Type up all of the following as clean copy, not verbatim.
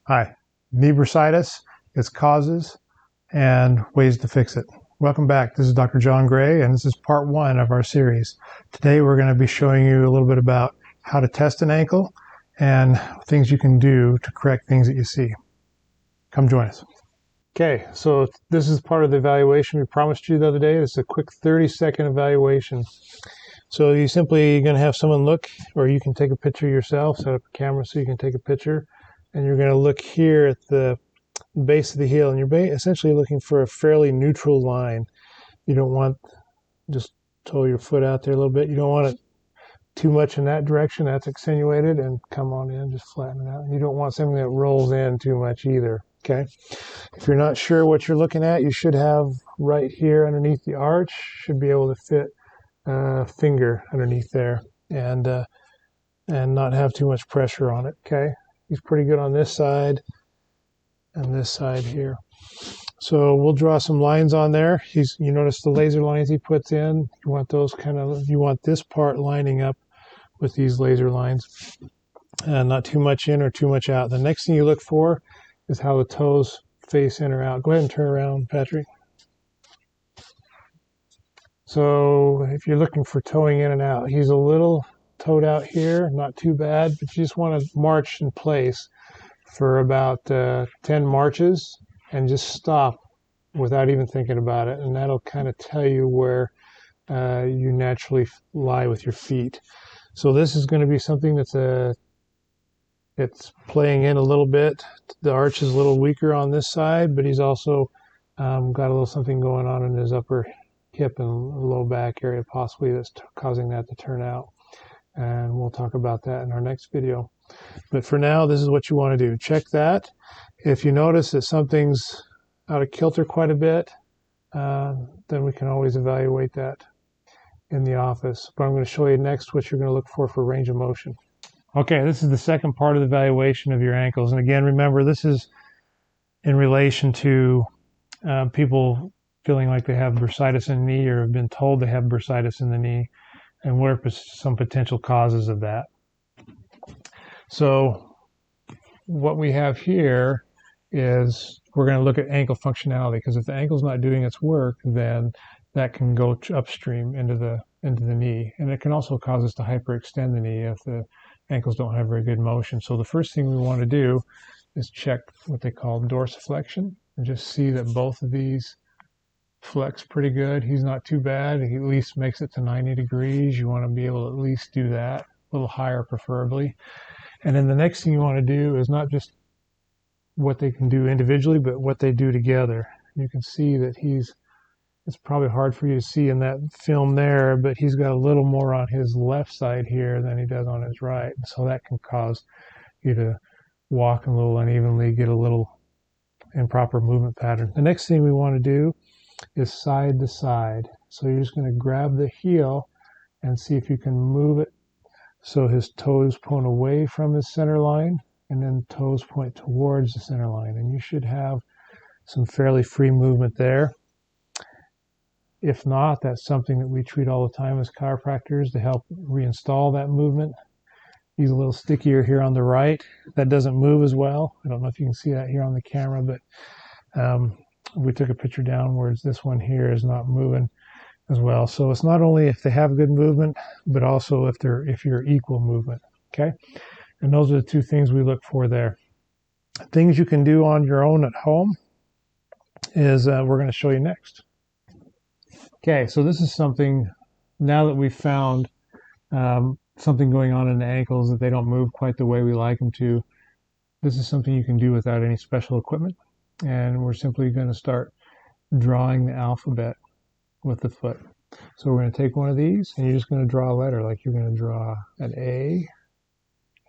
Hi, knee bursitis, its causes, and ways to fix it. Welcome back. This is Dr. John Gray, and this is part one of our series. Today we're going to be showing you a little bit about how to test an ankle and things you can do to correct things that you see. Come join us. Okay, so this is part of the evaluation we promised you the other day. It's a quick 30-second evaluation. So you simply going to have someone look, or you can take a picture yourself, set up a camera so you can take a picture. And you're going to look here at the base of the heel, and you're essentially looking for a fairly neutral line. You don't want, just toe your foot out there a little bit. You don't want it too much in that direction. That's accentuated, and come on in, just flatten it out. You don't want something that rolls in too much either, okay? If you're not sure what you're looking at, you should have right here underneath the arch, should be able to fit a finger underneath there and not have too much pressure on it, okay? He's pretty good on this side and this side here. So we'll draw some lines on there. You notice the laser lines he puts in. You want those you want this part lining up with these laser lines, and not too much in or too much out. The next thing you look for is how the toes face in or out. Go ahead and turn around, Patrick. So if you're looking for toeing in and out, he's a little toed out here, not too bad, but you just want to march in place for about 10 marches and just stop without even thinking about it, and that'll kind of tell you where you naturally lie with your feet. So this is going to be something that's it's playing in a little bit. The arch is a little weaker on this side, but he's also got a little something going on in his upper hip and low back area possibly that's causing that to turn out. And we'll talk about that in our next video. But for now, this is what you want to do. Check that. If you notice that something's out of kilter quite a bit, then we can always evaluate that in the office. But I'm going to show you next what you're going to look for range of motion. Okay, this is the second part of the evaluation of your ankles. And again, remember, this is in relation to people feeling like they have bursitis in the knee or have been told they have bursitis in the knee, and what are some potential causes of that. So what we have here is we're going to look at ankle functionality, because if the ankle's not doing its work, then that can go upstream into the knee, and it can also cause us to hyperextend the knee if the ankles don't have very good motion. So the first thing we want to do is check what they call dorsiflexion and just see that both of these flex pretty good. He's not too bad. He at least makes it to 90 degrees. You want to be able to at least do that, a little higher preferably. And then the next thing you want to do is not just what they can do individually, but what they do together. You can see that it's probably hard for you to see in that film there, but he's got a little more on his left side here than he does on his right. So that can cause you to walk a little unevenly, get a little improper movement pattern. The next thing we want to do is side to side. So you're just going to grab the heel and see if you can move it so his toes point away from his center line, and then toes point towards the center line. And you should have some fairly free movement there. If not, that's something that we treat all the time as chiropractors to help reinstall that movement. He's a little stickier here on the right. That doesn't move as well. I don't know if you can see that here on the camera, but we took a picture downwards. This one here is not moving as well. So it's not only if they have good movement, but also if you're equal movement, okay? And those are the two things we look for there. Things you can do on your own at home is we're going to show you next. Okay, so this is something, now that we've found something going on in the ankles, that they don't move quite the way we like them to, this is something you can do without any special equipment. And we're simply going to start drawing the alphabet with the foot. So we're going to take one of these, and you're just going to draw a letter, like you're going to draw an A,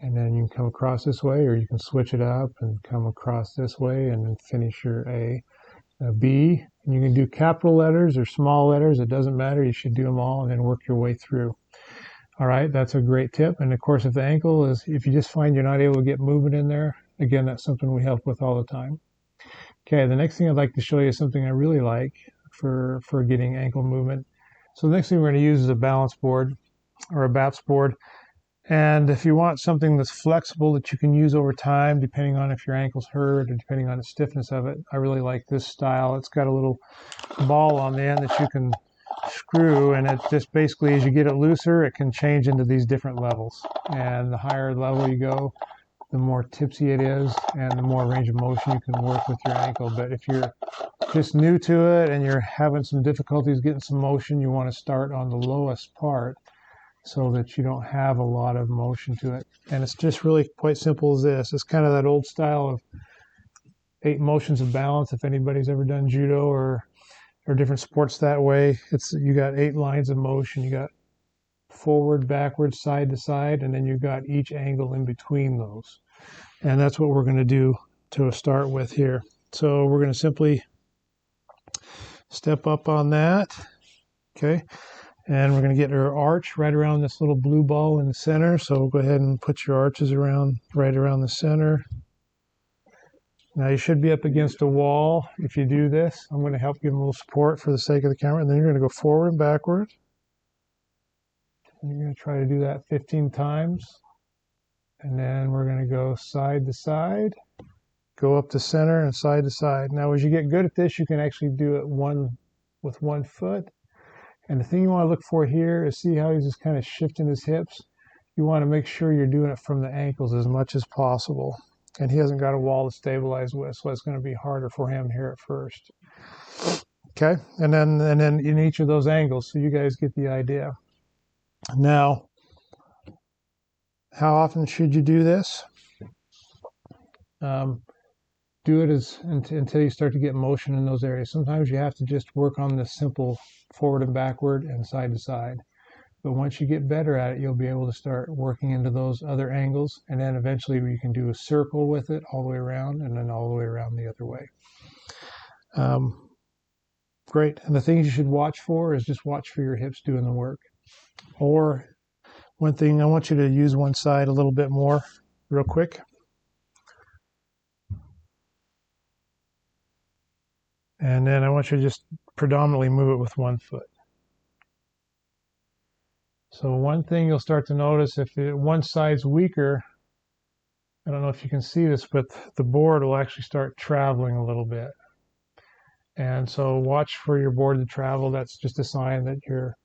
and then you can come across this way, or you can switch it up and come across this way and then finish your A. B, and you can do capital letters or small letters. It doesn't matter. You should do them all and then work your way through. All right, that's a great tip. And of course, if the ankle if you just find you're not able to get movement in there, again, that's something we help with all the time. Okay, the next thing I'd like to show you is something I really like for getting ankle movement. So the next thing we're going to use is a balance board or a BATS board. And if you want something that's flexible that you can use over time, depending on if your ankle's hurt or depending on the stiffness of it, I really like this style. It's got a little ball on the end that you can screw, and it just basically, as you get it looser, it can change into these different levels. And the higher level you go, the more tipsy it is and the more range of motion you can work with your ankle. But if you're just new to it and you're having some difficulties getting some motion, you want to start on the lowest part so that you don't have a lot of motion to it. And it's just really quite simple as this. It's kind of that old style of 8 motions of balance. If anybody's ever done judo or different sports that way, you got 8 lines of motion. You got forward, backwards, side to side, and then you've got each angle in between those. And that's what we're going to do to start with here. So we're going to simply step up on that. Okay. And we're going to get our arch right around this little blue ball in the center. So go ahead and put your arches right around the center. Now you should be up against a wall if you do this. I'm going to help give them a little support for the sake of the camera. And then you're going to go forward and backward. And you're going to try to do that 15 times. And then we're going to go side to side, go up the center and side to side. Now as you get good at this, you can actually do it with one foot. And the thing you want to look for here is see how he's just kind of shifting his hips. You want to make sure you're doing it from the ankles as much as possible. And he hasn't got a wall to stabilize with, so it's going to be harder for him here at first. Okay, and then in each of those angles, so you guys get the idea. Now, how often should you do this? Do it until you start to get motion in those areas. Sometimes you have to just work on the simple forward and backward and side to side. But once you get better at it, you'll be able to start working into those other angles. And then eventually you can do a circle with it all the way around and then all the way around the other way. Great. And the things you should watch for is just watch for your hips doing the work. Or one thing, I want you to use one side a little bit more real quick. And then I want you to just predominantly move it with one foot. So one thing you'll start to notice, if one side's weaker, I don't know if you can see this, but the board will actually start traveling a little bit. And so watch for your board to travel. That's just a sign that you're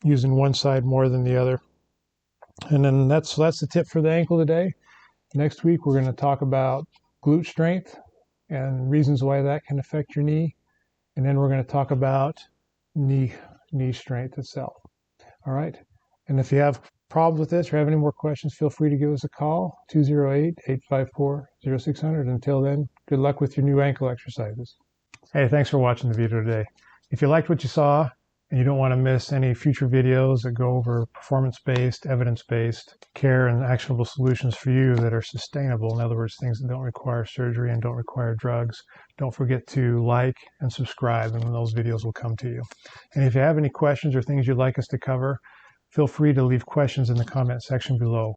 using one side more than the other. And then that's the tip for the ankle today. Next week, we're going to talk about glute strength and reasons why that can affect your knee. And then we're going to talk about knee strength itself. All right. And if you have problems with this or have any more questions, feel free to give us a call, 208-854-0600. Until then, good luck with your new ankle exercises. Hey, thanks for watching the video today. If you liked what you saw and you don't want to miss any future videos that go over performance-based, evidence-based care and actionable solutions for you that are sustainable, in other words, things that don't require surgery and don't require drugs, don't forget to like and subscribe, and those videos will come to you. And if you have any questions or things you'd like us to cover, feel free to leave questions in the comment section below.